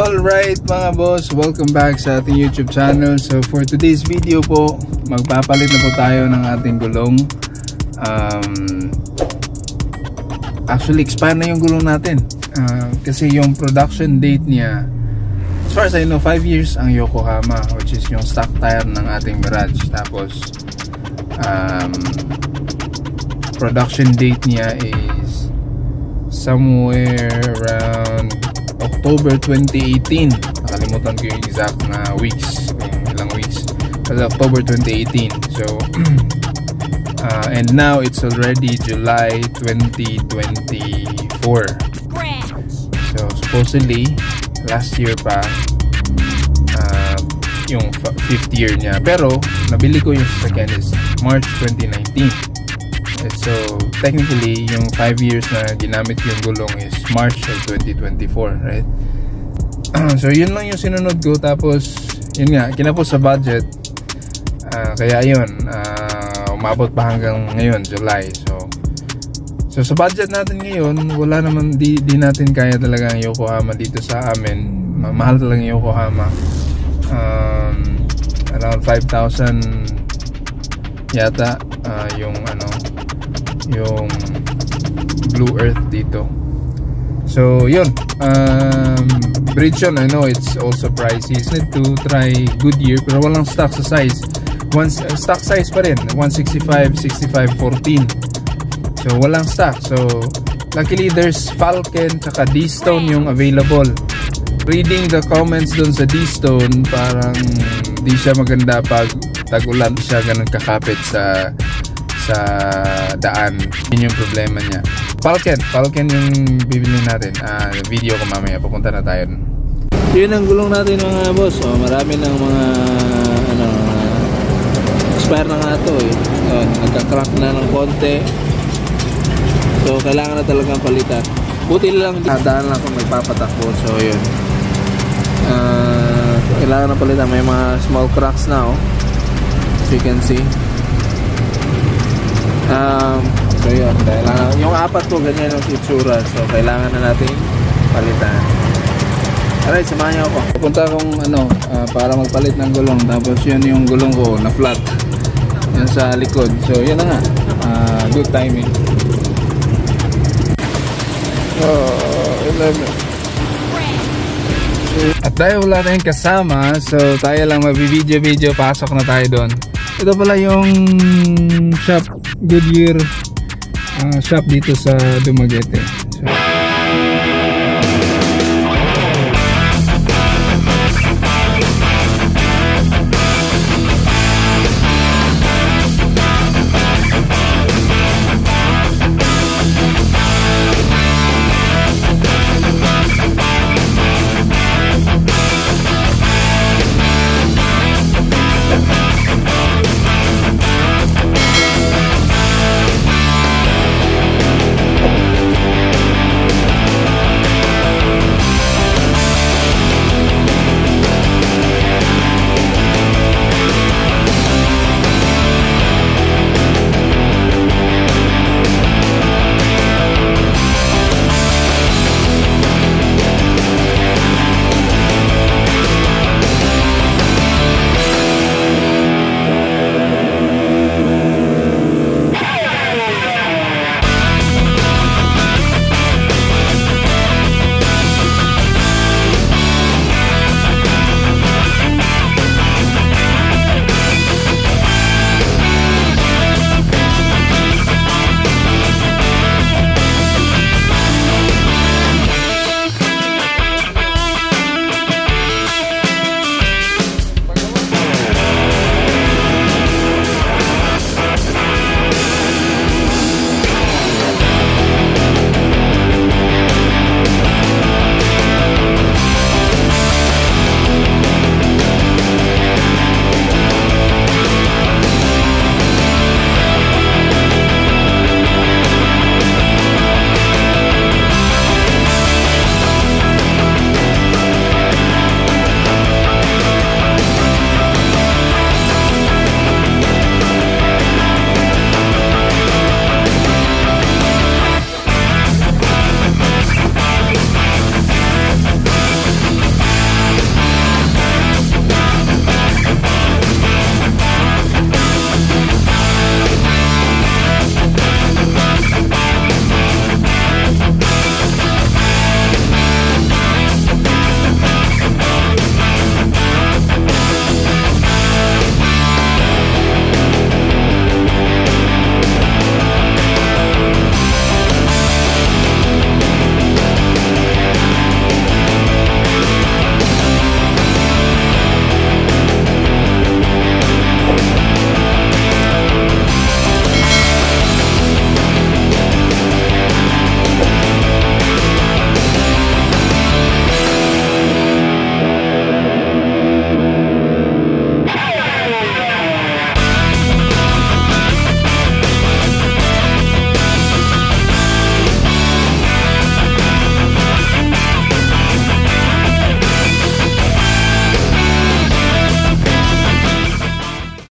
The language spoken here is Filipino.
Alright mga boss, welcome back sa ating YouTube channel. So for today's video po, magpapalit na po tayo ng ating gulong. Actually expire na yung gulong natin, kasi yung production date niya, as far as I know, 5 years ang Yokohama, which is yung stock tire ng ating Mirage. Tapos production date niya is somewhere around October 2018. Nakalimutan ko yung exact na weeks, ilang weeks, kasi October 2018. So and now it's already July 2024. So supposedly last year pa yung 5th year niya, pero nabili ko yung second is March 2019. So technically yung 5 years na ginamit yung gulong is March of 2024, right? So yun lang yung sinunod ko. Tapos yun nga, kinapos sa budget, kaya yun, umabot pa hanggang ngayon, July. So sa budget natin ngayon, wala naman, di natin kaya talaga ang Yokohama dito sa amin. Mahal talaga yung Yokohama. Around 5,000 yata yung yung Blue Earth dito. So yun, Bridgestone, I know it's also pricey. It's need to try Goodyear, pero walang stock sa size. Stock size pa rin, 165, 65, 14. So walang stock. So luckily there's Falken tsaka D-Stone yung available. Reading the comments dun sa D-Stone, parang di siya maganda pag tag-ulan, siya ganun kakapit sa daan. Yun yung problema niya. Falken yung bibili natin. Video ko mamaya, papunta na tayo. Yun ang gulong natin mga boss. Marami ng mga expire na nga ito nagka-crack na ng konti. So kailangan na talagang palitan. Buti lang daan lang kung magpapatakbo. So yun, kailangan na palitan. May mga small cracks na as you can see. So yun, kailangan, yung apat ko ganyan yung itsura. So kailangan na natin palitan. Alright, samahan niyo ako. Pupunta akong para magpalit ng gulong. Tapos yun yung gulong ko na flat, yan sa likod. So yun na nga, good timing. At dahil wala tayong kasama, so tayo lang magbibideo, pasok na tayo doon. Ito pala yung shop, Goodyear shop dito sa Dumaguete.